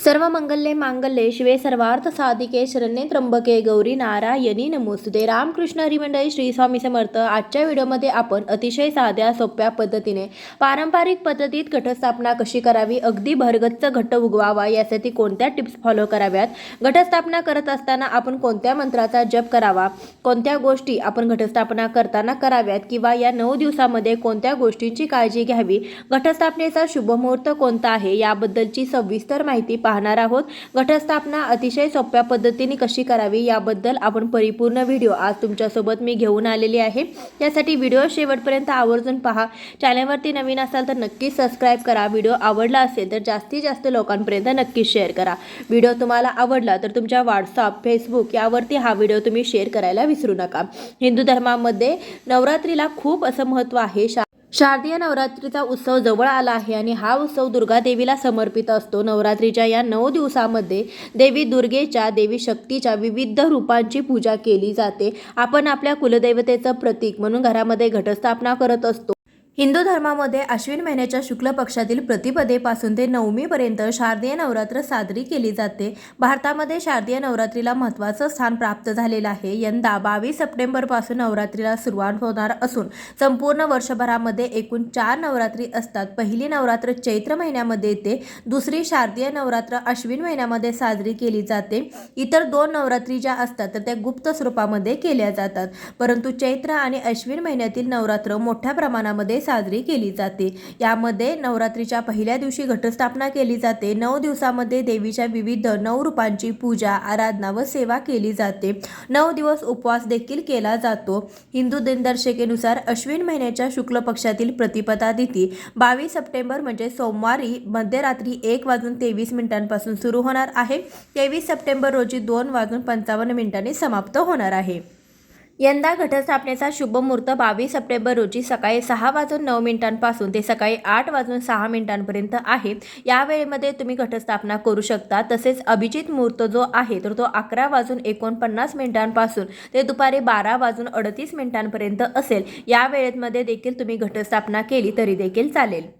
सर्व मंगल्ये मांगल्ये शिवे सर्वार्थ साधिके शरण्ये त्र्यंबके गौरी नारायणी नमोस्तुते। रामकृष्ण हरी मंडळी, श्री स्वामी समर्थ। आजच्या व्हिडिओमध्ये आपण अतिशय साध्या सोप्या पद्धतीने पारंपरिक पद्धतीत घटस्थापना कशी करावी, अगदी भरगच्च घट उगवावा यासाठी कोणत्या टिप्स फॉलो कराव्यात, घटस्थापना करत असताना आपण कोणत्या मंत्राचा जप करावा, कोणत्या गोष्टी आपण घटस्थापना करताना कराव्यात किंवा या 9 दिवसामध्ये कोणत्या गोष्टींची काळजी घ्यावी, घटस्थापनेचा शुभ मुहूर्त कोणता आहे याबद्दलची सविस्तर माहिती पाहणार आहोत। घटस्थापना अतिशय सोप्या पद्धतीने कशी करावी याबद्दल आपण परिपूर्ण व्हिडिओ आज तुमच्यासोबत मी घेऊन आलेली आहे। त्यासाठी व्हिडिओ शेवटपर्यंत आवर्जून पहा। चॅनलवरती नवीन असाल तर नक्की सबस्क्राइब करा। व्हिडिओ आवडला असेल तर जास्तीत जास्त लोकांपर्यंत नक्की शेअर करा। व्हिडिओ तुम्हाला आवडला तर तुमच्या व्हॉट्सअप, फेसबुक यावरती हा व्हिडिओ तुम्ही शेअर करायला विसरू नका। हिंदू धर्मामध्ये नवरात्रीला खूप असं महत्त्व आहे। शारदीय नवरात्रीचा उत्सव जवळ आला आहे आणि हा उत्सव दुर्गा देवीला समर्पित असतो। नवरात्रीच्या या 9 दिवसामध्ये देवी दुर्गेच्या, देवी शक्तीच्या विविध रूपांची पूजा केली जाते। आपण आपल्या कुलदैवतेचं प्रतीक म्हणून घरामध्ये घटस्थापना करत असतो। हिंदू धर्मामध्ये अश्विन महिन्याच्या शुक्ल पक्षातील प्रतिपदेपासून ते नवमीपर्यंत शारदीय नवरात्र साजरी केली जाते। भारतामध्ये शारदीय नवरात्रीला महत्त्वाचं स्थान प्राप्त झालेलं आहे। यंदा 22 सप्टेंबरपासून नवरात्रीला सुरुवात होणार असून संपूर्ण वर्षभरामध्ये एकूण 4 नवरात्री असतात। पहिली नवरात्र चैत्र महिन्यामध्ये येते, दुसरी शारदीय नवरात्र अश्विन महिन्यामध्ये साजरी केली जाते। इतर 2 नवरात्री ज्या असतात तर त्या गुप्त स्वरूपामध्ये केल्या जातात, परंतु चैत्र आणि अश्विन महिन्यातील नवरात्र मोठ्या प्रमाणामध्ये साजरी केली जाते। यामध्ये नवरात्रीच्या पहिल्या दिवशी घटस्थापना केली जाते। 9 दिवसामध्ये देवीच्या विविध 9 रूपांची पूजा, आराधना व सेवा केली जाते। 9 दिवस उपवास देखील केला जातो। हिंदू दिनदर्शिकेनुसार अश्विन महिन्याच्या शुक्ल पक्षातील प्रतिपदा तिथी 22 सप्टेंबर म्हणजे सोमवारी मध्यरात्री 1:23 सुरू होणार आहे। 23 सप्टेंबर रोजी 2:55 समाप्त होणार आहे। यंदा घटस्थापनेचा शुभ मुहूर्त 22 सप्टेंबर रोजी सकाळी 6:09 ते सकाळी 8:06 आहे। या वेळेमध्ये तुम्ही घटस्थापना करू शकता। तसेच अभिजित मुहूर्त जो आहे तर तो 11:49 ते दुपारी 12:38 असेल। या वेळेमध्ये देखील तुम्ही घटस्थापना केली तरी देखील चालेल।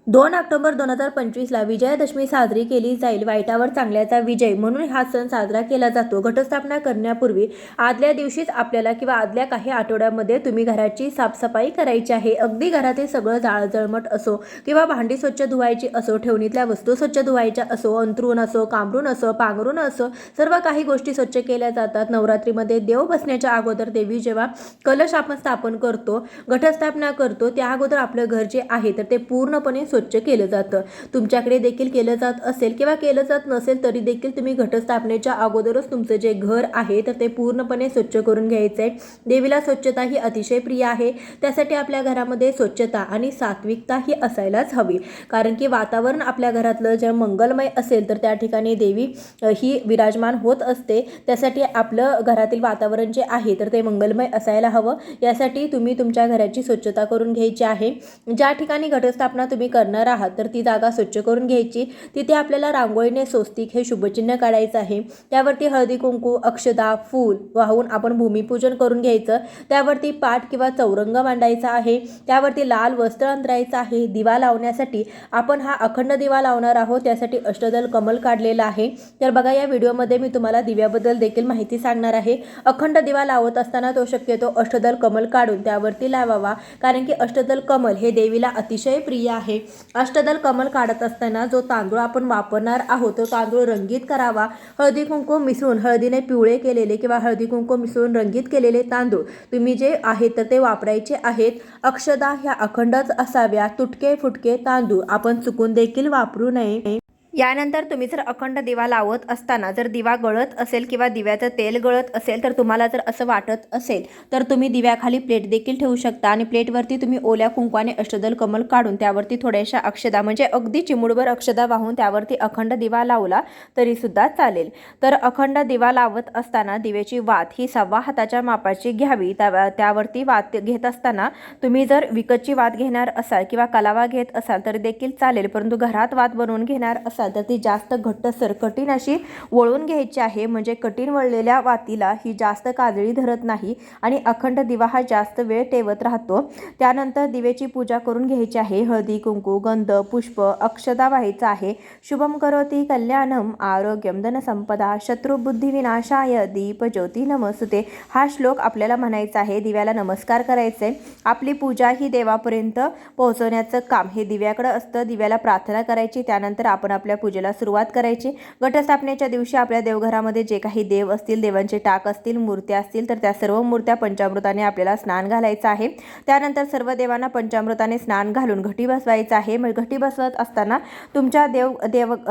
2 ऑक्टोबर 2025ला विजयादशमी साजरी केली जाईल। वाईटावर चांगल्याचा विजय म्हणून हा सण साजरा केला जातो। घटस्थापना करण्यापूर्वी आदल्या दिवशीच आपल्याला किंवा आदल्या काही आठवड्यामध्ये तुम्ही घराची साफसफाई करायची आहे। अगदी घरातील सगळं जाळजळमट असो किंवा भांडी स्वच्छ धुवायची असो, ठेवणीतल्या वस्तू स्वच्छ धुवायच्या असो, अंथरूण असो, कांबरून असो, पांघरून असो, सर्व काही गोष्टी स्वच्छ केल्या जातात। नवरात्रीमध्ये देव बसण्याच्या अगोदर देवी जेव्हा कलश आपण स्थापन करतो, घटस्थापना करतो, त्या अगोदर आपलं घर जे आहे तर ते पूर्णपणे स्वच्छ केलं जातं। तुमच्याकडे देखील केलं जात असेल किंवा केलं जात नसेल तरी देखील तुम्ही घटस्थापनेच्या अगोदरच तुमचं जे घर आहे तर ते पूर्णपणे स्वच्छ करून घ्यायचं आहे। देवीला स्वच्छता ही अतिशय प्रिय आहे, त्यासाठी आपल्या घरामध्ये स्वच्छता आणि सात्विकता ही असायलाच हवी। कारण की वातावरण आपल्या घरातलं जे मंगलमय असेल तर त्या ठिकाणी देवी ही विराजमान होत असते। त्यासाठी आपलं घरातील वातावरण जे आहे तर ते मंगलमय असायला हवं। यासाठी तुम्ही तुमच्या घराची स्वच्छता करून घ्यायची आहे। ज्या ठिकाणी घटस्थापना तुम्ही करणार आहात तर ती जागा स्वच्छ करून घ्यायची। तिथे आपल्याला रांगोळीने स्वस्तिक हे शुभचिन्ह काढायचं आहे। त्यावरती हळदी कुंकू, अक्षदा, फूल वाहून आपण भूमिपूजन करून घ्यायचं। त्यावरती पाट किंवा चौरंग मांडायचा आहे। त्यावरती लाल वस्त्र अंतरायचं आहे। दिवा लावण्यासाठी आपण हा अखंड दिवा लावणार आहोत, त्यासाठी अष्टदल कमल काढलेला आहे। तर बघा, या व्हिडिओमध्ये मी तुम्हाला दिव्याबद्दल देखील माहिती सांगणार आहे। अखंड दिवा लावत असताना तो शक्यतो अष्टदल कमल काढून त्यावरती लावावा, कारण की अष्टदल कमल हे देवीला अतिशय प्रिय आहे। अष्टदल कमल काढत असताना जो तांदूळ आपण वापरणार आहोत तो तांदूळ रंगीत करावा। हळदी कुंकू मिसळून, हळदीने पिवळे केलेले किंवा हळदी कुंकू मिसळून रंगीत केलेले तांदूळ तुम्ही जे आहेत तर ते वापरायचे आहेत। अक्षदा ह्या अखंडच असाव्या। तुटके फुटके तांदूळ आपण चुकून देखील वापरू नये। यानंतर तुम्ही जर अखंड दिवा लावत असताना जर दिवा गळत असेल किंवा दिव्याचं तेल गळत असेल तर तुम्हाला जर असं वाटत असेल तर तुम्ही दिव्याखाली प्लेट देखील ठेवू शकता आणि प्लेटवरती तुम्ही ओल्या कुंकवाने अष्टदल कमल काढून त्यावरती थोड्याशा अक्षदा म्हणजे अगदी चिमुडभर अक्षदा वाहून त्यावरती अखंड दिवा लावला तरी सुद्धा चालेल। तर अखंड दिवा लावत असताना दिव्याची वात ही 1.25 हाताच्या मापाची घ्यावी। त्यावरती वात घेत असताना तुम्ही जर विकतची वात घेणार असाल किंवा कलावा घेत असाल तर देखील चालेल, परंतु घरात वात बनवून घेणार असाल असाल तर ती जास्त घट्टसर कठीण अशी वळून घ्यायची आहे, म्हणजे कठीण वळलेल्या वातीला ही जास्त काजळी धरत नाही आणि अखंड दिवा हा जास्त वेळ तेवत राहतो. त्यानंतर दिवेची पूजा करून घ्यायची आहे. हळदी कुंकू गंध पुष्प अक्षता व्हायचा आहे. शुभम करोती कल्याणम आरोग्यम धनसंपदा शत्रुबुद्धी विनाशाय दीपज्योती नमस्ते हा श्लोक आपल्याला म्हणायचा आहे. दिव्याला नमस्कार करायचे. आपली पूजा ही देवापर्यंत पोहोचवण्याचं काम हे दिव्याकडे असतं. दिव्याला प्रार्थना करायची, त्यानंतर आपण आपल्या पूजेला सुरुवात करायची. घटस्थापनेच्या दिवशी आपल्या देवघरामध्ये जे काही देव असतील, देवांचे टाक असतील, मूर्त्या असतील तर त्या सर्व मूर्त्या पंचामृताने आपल्याला स्नान घालायचं आहे. त्यानंतर सर्व देवांना पंचामृताने स्नान घालून घटी बसवायचं आहे. मग घटी बसवत असताना तुमच्या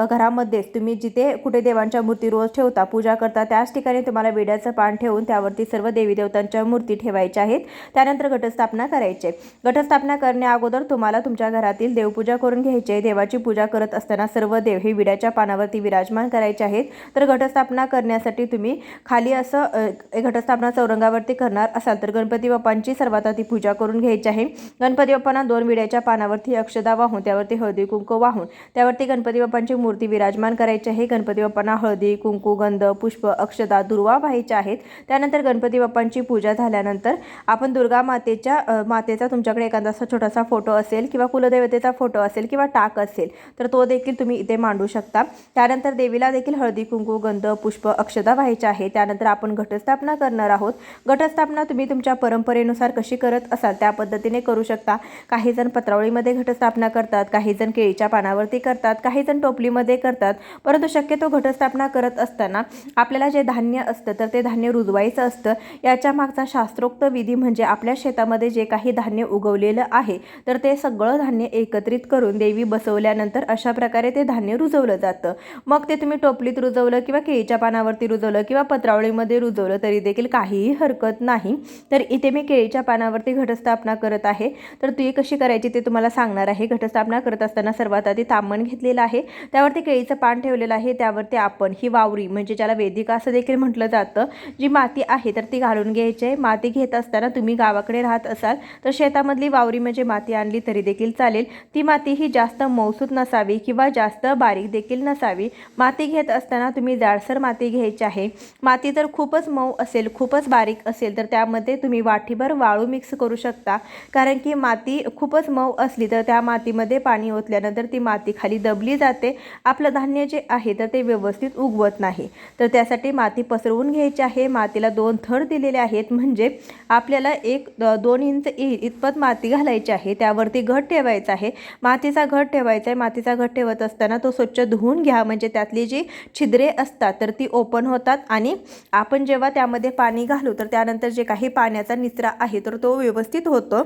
घरामध्येच तुम्ही जिथे कुठे देवांच्या मूर्ती रोज ठेवता, पूजा करता, त्याच ठिकाणी तुम्हाला विड्याचं पान ठेवून त्यावरती सर्व देवी देवतांच्या मूर्ती ठेवायच्या आहेत. त्यानंतर घटस्थापना करायची. घटस्थापना करण्या अगोदर तुम्हाला तुमच्या घरातील देवपूजा करून घ्यायची आहे. देवाची पूजा करत असताना सर्व देव हे विड्याच्या पानावरती विराजमान करायचे आहेत. तर घटस्थापना करण्यासाठी तुम्ही खाली असं घटस्थापना चौरंगावरती करणार असाल तर गणपती बाप्पांची सर्वात आधी पूजा करून घ्यायची आहे. गणपती बाप्पांना 2 विड्याच्या पानावरती अक्षदा वाहून त्यावरती हळदी कुंकू वाहून त्यावरती गणपती बाप्पांची मूर्ती विराजमान करायची आहे. गणपती बाप्पांना हळदी कुंकू गंध पुष्प अक्षदा दुर्वा व्हायच्या आहेत. त्यानंतर गणपती बाप्पांची पूजा झाल्यानंतर आपण दुर्गा मातेचा तुमच्याकडे एखादा असा छोटासा फोटो असेल किंवा कुलदेवतेचा फोटो असेल किंवा टाक असेल तर तो देखील तुम्ही इथे मांडू शकता. त्यानंतर देवीला देखील हळदी कुंकू गंध पुष्प अक्षदा व्हायचे आहे. त्यानंतर आपण घटस्थापना करणार आहोत. घटस्थापना तुम्ही तुमच्या परंपरेनुसार कशी करत असाल त्या पद्धतीने करू शकता. काही जण पत्रावळीमध्ये घटस्थापना करतात, काही जण केळीच्या पानावरती करतात, काही जण टोपलीमध्ये करतात. परंतु शक्यतो घटस्थापना करत असताना आपल्याला जे धान्य असतं तर ते धान्य रुजवायचं असतं. याच्या मागचा शास्त्रोक्त विधी म्हणजे आपल्या शेतामध्ये जे काही धान्य उगवलेलं आहे तर ते सगळं धान्य एकत्रित करून देवी बसवल्यानंतर अशा प्रकारे ते धान्य रुजवलं जातं. मग ते तुम्ही टोपलीत रुजवलं किंवा केळीच्या पानावरती रुजवलं किंवा पत्रावळीमध्ये रुजवलं तरी देखील काहीही हरकत नाही. तर इथे मी केळीच्या पानावरती घटस्थापना करत आहे. तर ती कशी करायची ते तुम्हाला सांगणार आहे. घटस्थापना करत असताना सर्वात आधी तांबण घेतलेलं आहे, त्यावरती केळीचं पान ठेवलेलं आहे. त्यावरती आपण ही वावरी म्हणजे ज्याला वेदिका असं देखील म्हटलं जातं, जी माती आहे तर ती घालून घ्यायची आहे. माती घेत असताना तुम्ही गावाकडे राहत असाल तर शेतामधली वावरी म्हणजे माती आणली तरी देखील चालेल. ती माती ही जास्त मौसूद नसावी किंवा जास्त बारीक देखील नसावी. माती घेत असताना तुम्ही जाडसर माती घ्यायची आहे. माती जर खूपच मऊ असेल, खूपच बारीक असेल तर त्यामध्ये तुम्ही वाटीभर वाळू मिक्स करू शकता. कारण की माती खूपच मऊ असली तर त्या मातीमध्ये पाणी ओतल्यानंतर ती माती खाली दबली जाते. आपलं धान्य जे आहे तर ते व्यवस्थित उगवत नाही. तर त्यासाठी माती पसरवून घ्यायची आहे. मातीला 2 थर दिलेले आहेत, म्हणजे आपल्याला 1-2 इंच इतपत माती घालायची आहे. त्यावरती घट ठेवायचा आहे. मातीचा घट ठेवायचा आहे. मातीचा घट ठेवत असताना तो स्वच्छ धुवून घ्या, म्हणजे त्यातली जी छिद्रे असतात तर ती ओपन होतात आणि आपण जेव्हा त्यामध्ये पाणी घालू तर त्यानंतर जे काही पाण्याचा निचरा आहे तर तो व्यवस्थित होतो.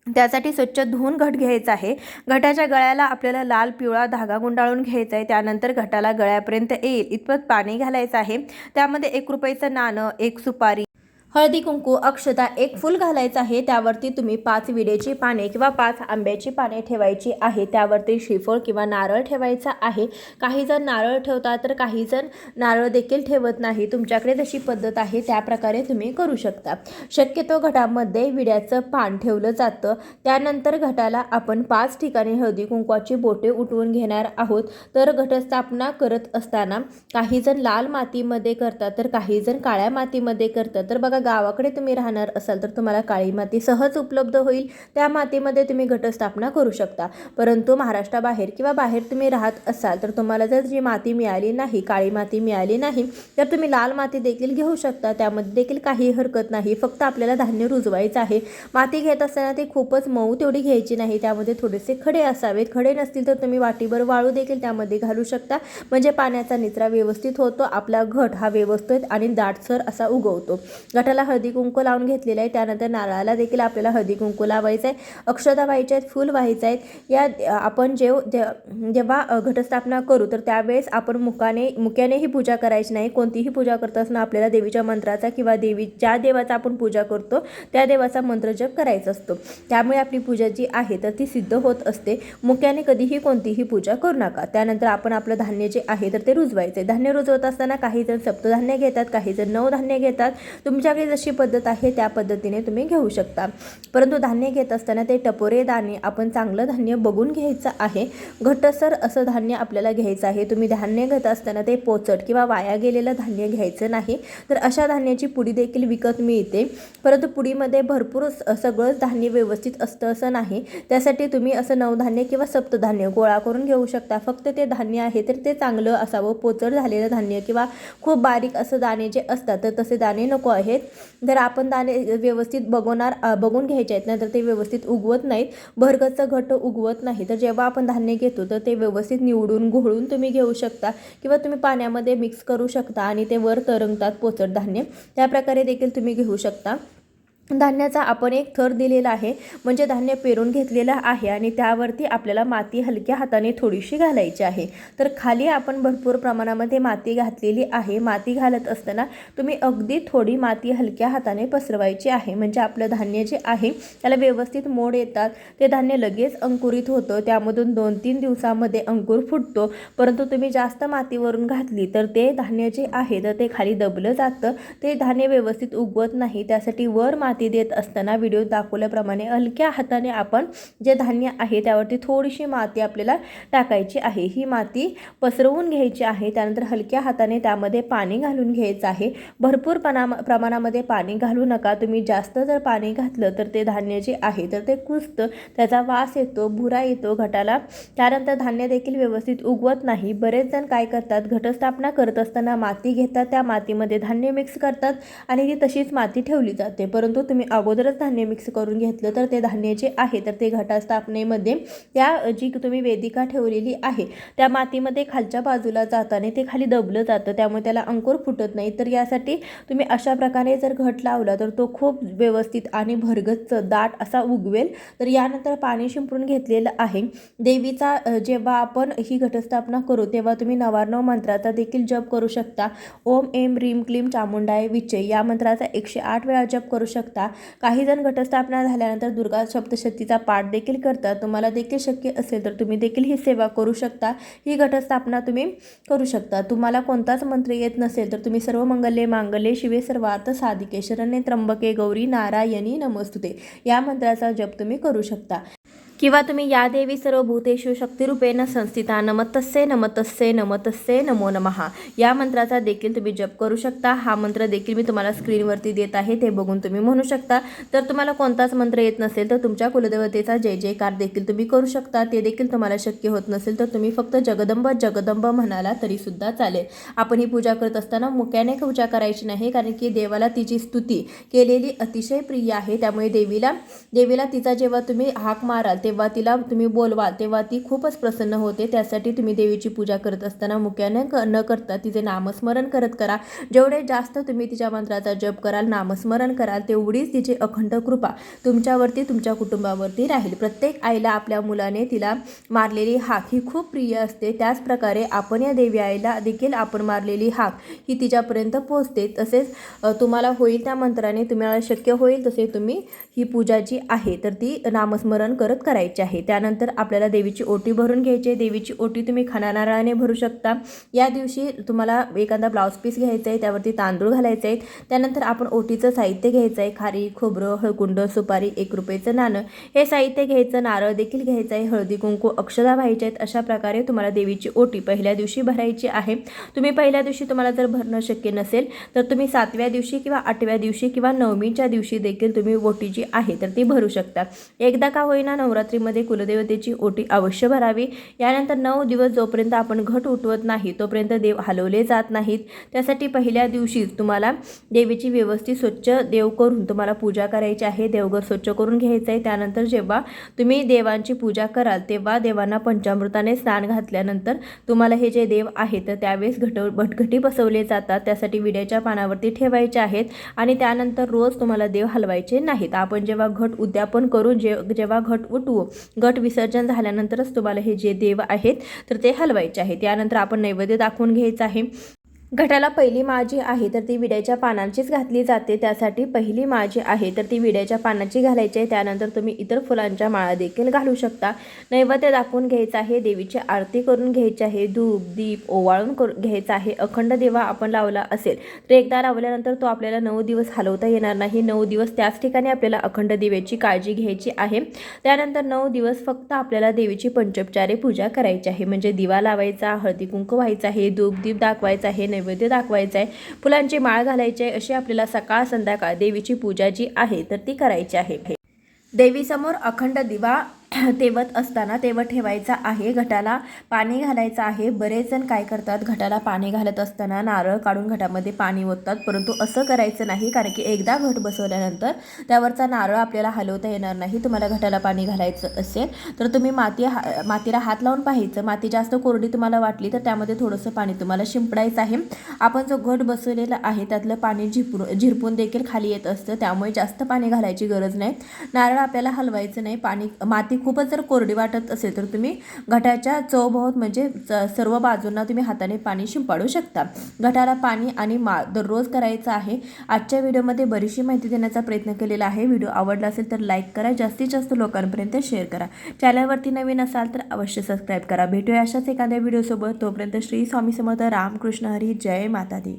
त्यासाठी स्वच्छ धुवून घट घ्यायचा आहे. घटाच्या गळ्याला आपल्याला लाल पिवळा धागा गुंडाळून घ्यायचा आहे. त्यानंतर घटाला गळ्यापर्यंत येईल इतपत पाणी घालायचं आहे. त्यामध्ये 1 रुपयाचं नाणं, 1 सुपारी, हळदी कुंकू अक्षता, 1 फूल घालायचं आहे. त्यावरती तुम्ही 5 विड्याची पाने किंवा 5 आंब्याची पाने ठेवायची आहे. त्यावरती श्रीफळ किंवा नारळ ठेवायचा आहे. काही जण नारळ ठेवतात तर काही जण नारळ देखील ठेवत नाही. तुमच्याकडे जशी पद्धत आहे त्या प्रकारे तुम्ही करू शकता. शक्यतो घटामध्ये विड्याचं पान ठेवलं जातं. त्यानंतर घटाला आपण 5 ठिकाणी हळदी कुंकवाची बोटे उठवून घेणार आहोत. तर घटस्थापना करत असताना काही जण लाल मातीमध्ये करतात तर काही जण काळ्या मातीमध्ये करतात. तर बघा, गावाकडे तुम्ही राहणार असाल तर तुम्हाला काळी माती सहज उपलब्ध होईल. त्या मातीमध्ये तुम्ही घटस्थापना करू शकता. परंतु महाराष्ट्राबाहेर किंवा बाहेर तुम्ही राहत असाल तर तुम्हाला जर जी माती मिळाली नाही, काळी माती मिळाली नाही तर तुम्ही लाल माती देखील घेऊ शकता. त्यामध्ये देखील काही हरकत नाही. फक्त आपल्याला धान्य रुजवायचं आहे. माती घेत असताना ती खूपच मऊ तेवढी घ्यायची नाही. त्यामध्ये थोडेसे खडे असावेत. खडे नसतील तर तुम्ही वाटीभर वाळू देखील त्यामध्ये घालू शकता, म्हणजे पाण्याचा निचरा व्यवस्थित होतो. आपला घट हा व्यवस्थित आणि दाटसर असा उगवतो. घटाला हळदी कुंकू लावून घेतलेलं आहे. त्यानंतर नारळाला देखील आपल्याला हळदी कुंकू लावायचं आहे, अक्षता व्हायच्या आहेत, फूल व्हायचं आहेत. या आपण जेव्हा घटस्थापना करू तर त्यावेळेस आपण मुक्याने ही पूजा करायची नाही. कोणतीही पूजा करत असताना आपल्याला देवीच्या मंत्राचा किंवा ज्या देवाचा आपण पूजा करतो त्या देवाचा मंत्र जप करायचा असतो. त्यामुळे आपली पूजा जी आहे तर ती सिद्ध होत असते. मुक्याने कधीही कोणतीही पूजा करू नका. त्यानंतर आपण आपलं धान्य जे आहे तर ते रुजवायचे. धान्य रुजवत असताना काही जण सप्तधान्य घेतात, काही जण 9 धान्य घेतात. तुमच्याकडे आपली जशी पद्धत आहे त्या पद्धतीने तुम्ही घेऊ शकता. परंतु धान्य घेत असताना ते टपोरे दाणे आपण चांगलं धान्य बघून घ्यायचं आहे. घट्टसर असं धान्य आपल्याला घ्यायचं आहे. तुम्ही धान्य घेत असताना ते पोचट किंवा वाया गेलेलं धान्य घ्यायचं नाही. तर अशा धान्याची पुडी देखील विकत मिळते, परंतु पुडीमध्ये भरपूर सगळंच धान्य व्यवस्थित असतं असं नाही. त्यासाठी तुम्ही असं नवधान्य किंवा सप्तधान्य गोळा करून घेऊ शकता. फक्त ते धान्य आहे तर ते चांगलं असावं, पोचट झालेलं धान्य किंवा खूप बारीक असं दाणे जे असतात तर तसे दाणे नको आहेत. जर आपण दाणे व्यवस्थित बघून घ्यायचे आहेत ना, तर ते व्यवस्थित उगवत नाहीत, भरगच्च घट्ट उगवत नाही. तर जेव्हा आपण धान्य घेतो तर ते व्यवस्थित निवडून घोळून तुम्ही घेऊ शकता किंवा तुम्ही पाण्यामध्ये मिक्स करू शकता आणि ते वर तरंगतात पोचट धान्य, त्या प्रकारे देखील तुम्ही घेऊ शकता. धान्याचा आपण एक थर दिलेला आहे, म्हणजे धान्य पेरून घेतलेलं आहे आणि त्यावरती आपल्याला माती हलक्या हाताने थोडीशी घालायची आहे. तर खाली आपण भरपूर प्रमाणामध्ये माती घातलेली आहे. माती घालत असताना तुम्ही अगदी थोडी माती हलक्या हाताने पसरवायची आहे, म्हणजे आपलं धान्य जे आहे त्याला व्यवस्थित मोड येतात. ते धान्य लगेच अंकुरित होतं, त्यामधून 2-3 दिवसामध्ये अंकुर फुटतो. परंतु तुम्ही जास्त मातीवरून घातली तर ते धान्य जे आहे तर ते खाली दबलं जातं, ते धान्य व्यवस्थित उगवत नाही. त्यासाठी वर माती देत असताना व्हिडिओ दाखवल्याप्रमाणे हलक्या हाताने आपण जे धान्य आहे त्यावरती थोडीशी माती आपल्याला टाकायची आहे. ही माती पसरवून घ्यायची आहे. त्यानंतर हलक्या हाताने त्यामध्ये पाणी घालून घ्यायचं आहे. भरपूर प्रमाणामध्ये पाणी घालू नका. तुम्ही जास्त जर पाणी घातलं तर ते धान्य जे आहे तर ते कुजतं, त्याचा वास येतो, भुरा येतो घटाला. त्यानंतर धान्य देखील व्यवस्थित उगवत नाही. बरेच जण काय करतात, घटस्थापना करत असताना माती घेतात, त्या मातीमध्ये धान्य मिक्स करतात आणि ती तशीच माती ठेवली जाते. परंतु तुम्ही अगोदरच धान्य मिक्स करून घेतलं तर ते धान्य जे आहे तर ते घटस्थापनेमध्ये त्या जी तुम्ही वेदिका ठेवलेली आहे त्या मातीमध्ये खालच्या बाजूला जाताना ते खाली दबलं जातं, त्यामुळे त्याला अंकुर फुटत नाही. तर यासाठी तुम्ही अशा प्रकारे जर घट लावला तर तो खूप व्यवस्थित आणि भरगच्च दाट असा उगवेल. तर यानंतर पाणी शिंपडून घेतलेलं आहे. देवीचा जेव्हा आपण ही घटस्थापना करू तेव्हा तुम्ही 99 मंत्राचा देखील जप करू शकता. ओम ऐं ह्रीं क्लीं चामुंडाय विचे या मंत्राचा 108 वेळा जप करू शकता. काही जण घटस्थापना झाल्यानंतर दुर्गा सप्तशतीचा पाठ देखील करतात. तुम्हाला देखील शक्य असेल तर तुम्ही देखील ही सेवा करू शकता. ही घटस्थापना तुम्ही करू शकता. तुम्हाला कोणताच मंत्र येत नसेल तर तुम्ही सर्व मंगल्ये मांगल्ये शिवे सर्वार्थ साधिके शरण्ये त्र्यंबके गौरी नारायणी नमोस्तुते या मंत्राचा जप तुम्ही करू शकता. किंवा तुम्ही या देवी सर्व भूतेषु शक्तिरूपेण संस्थिता नमस्तस्यै नमस्तस्यै नमस्तस्यै नमो नमः या मंत्राचा देखील तुम्ही जप करू शकता. हा मंत्र देखील मी तुम्हाला स्क्रीनवरती देत आहे, ते बघून तुम्ही म्हणू शकता. तर तुम्हाला कोणताच मंत्र येत नसेल तर तुमच्या कुलदेवतेचा जय जयकार देखील तुम्ही करू शकता. ते देखील तुम्हाला शक्य होत नसेल तर तुम्ही फक्त जगदंब जगदंब म्हणाला तरीसुद्धा चालेल. आपण ही पूजा करत असताना मुक्याने पूजा करायची नाही, कारण की देवाला तिची स्तुती केलेली अतिशय प्रिय आहे. त्यामुळे देवीला तिचा जेव्हा तुम्ही हाक माराल तेव्हा तिला तुम्ही बोलवाल तेव्हा ती खूपच प्रसन्न होते. त्यासाठी तुम्ही देवीची पूजा करत असताना मुक्याने न करता तिचे नामस्मरण करत करा. जेवढे जास्त तुम्ही तिच्या मंत्राचा जप कराल, नामस्मरण कराल, तेवढीच तिची अखंड कृपा तुमच्यावरती तुमच्या कुटुंबावरती राहील. प्रत्येक आईला आपल्या मुलाने तिला मारलेली हाक ही खूप प्रिय असते. त्याचप्रकारे आपण या देवी आईला देखील आपण मारलेली हाक ही तिच्यापर्यंत पोहोचते. तसेच तुम्हाला होईल त्या मंत्राने तुम्हाला शक्य होईल तसे तुम्ही ही पूजा जी आहे तर ती नामस्मरण करत करायची आहे. त्यानंतर आपल्याला देवीची ओटी भरून घ्यायची आहे. देवीची ओटी तुम्ही खाना नारळाने भरू शकता. या दिवशी तुम्हाला एखादा ब्लाऊज पीस घ्यायचा आहे, त्यावरती तांदूळ घालायचे आहेत. त्यानंतर आपण ओटीचं साहित्य घ्यायचं आहे. खारी, खोबरं, हळकुंड, सुपारी, 1 रुपयाचं नाणं हे साहित्य घ्यायचं. नारळ देखील घ्यायचं आहे. हळदी कुंकू, अक्षता व्हायच्या आहेत. अशा प्रकारे तुम्हाला देवीची ओटी पहिल्या दिवशी भरायची आहे. तुम्ही पहिल्या दिवशी तुम्हाला जर भरणं शक्य नसेल तर तुम्ही 7व्या दिवशी किंवा 8व्या दिवशी किंवा 9मीच्या दिवशी देखील तुम्ही ओटी जी आहे तर ती भरू शकता. एकदा का होईना नवरात्रीमध्ये कुलदेवतेची ओटी अवश्य भरावी. यानंतर 9 दिवस जोपर्यंत आपण घट उठवत नाही तोपर्यंत देव हलवले जात नाहीत. त्यासाठी पहिल्या दिवशीच तुम्हाला देवीची व्यवस्थित स्वच्छ देव करून तुम्हाला पूजा करायची आहे. देवघर स्वच्छ करून घ्यायचं आहे. त्यानंतर जेव्हा तुम्ही देवांची पूजा कराल तेव्हा देवांना पंचामृताने स्नान घातल्यानंतर तुम्हाला हे जे देव आहेत तर त्यावेळेस भटघटी बसवले जातात. त्यासाठी विड्याच्या पानावरती ठेवायचे आहेत आणि त्यानंतर रोज तुम्हाला देव हलवायचे नाहीत. आपण जेव्हा घट उद्यापन करून जेव्हा घट उठवू, घट विसर्जन झाल्यानंतरच तुम्हाला हे जे देव आहेत तर ते हलवायचे आहेत. यानंतर आपण नैवेद्य दाखवून घ्यायचं आहे. घटाला पहिली माळ जी आहे तर ती विड्याच्या पानांचीच घातली जाते. त्यासाठी पहिली माळ जी आहे तर ती विड्याच्या पानाची घालायची आहे. त्यानंतर तुम्ही इतर फुलांच्या माळा देखील घालू शकता. नैवेद्य दाखवून घ्यायचा आहे, देवीची आरती करून घ्यायची आहे, धूप दीप ओवाळून करून घ्यायचा आहे. अखंड दिवा आपण लावला असेल तर एकदा लावल्यानंतर तो आपल्याला 9 दिवस हलवता येणार नाही. 9 दिवस त्याच ठिकाणी आपल्याला अखंड दिव्याची काळजी घ्यायची आहे. त्यानंतर 9 दिवस फक्त आपल्याला देवीची पंचोपचारे पूजा करायची आहे. म्हणजे दिवा लावायचा, हळदी कुंकू व्हायचा आहे, धूप दीप दाखवायचा आहे, नैवेद्य दाखवायचा आहे, फुलांची माळ घालायची आहे. अशी आपल्याला सकाळ संध्याकाळ देवीची पूजा जी आहे तर ती करायची आहे. देवीसमोर अखंड दिवा तेवत असताना तेवत ठेवायचा आहे. घटाला पाणी घालायचं आहे. बरेच जण काय करतात, घटाला पाणी घालत असताना नारळ काढून घटामध्ये पाणी ओततात, परंतु असं करायचं नाही. कारण की एकदा घट बसवल्यानंतर त्यावरचा नारळ आपल्याला हलवता येणार नाही. तुम्हाला घटाला पाणी घालायचं असेल तर तुम्ही मातीला हात लावून पाहायचं. माती जास्त कोरडी तुम्हाला वाटली तर त्यामध्ये थोडंसं पाणी तुम्हाला शिंपडायचं आहे. आपण जो घट बसवलेला आहे त्यातलं पाणी झिरपून देखील खाली येत असतं, त्यामुळे जास्त पाणी घालायची गरज नाही. नारळ आपल्याला हलवायचं नाही. माती खूपच जर कोरडी वाटत असेल तर तुम्ही घटाच्या चौभोवत म्हणजे सर्व बाजूंना तुम्ही हाताने पाणी शिंपाडू शकता. घटाला पाणी आणि माळ दररोज करायचं आहे. आजच्या व्हिडिओमध्ये बरीचशी माहिती देण्याचा प्रयत्न केलेला आहे. व्हिडिओ आवडला असेल तर लाईक करा, जास्तीत जास्त लोकांपर्यंत शेअर करा. चॅनलवरती नवीन असाल तर अवश्य सबस्क्राईब करा. भेटूया अशाच एखाद्या व्हिडिओसोबत. तोपर्यंत श्री स्वामी समर्थ, रामकृष्ण हरी, जय माता दी.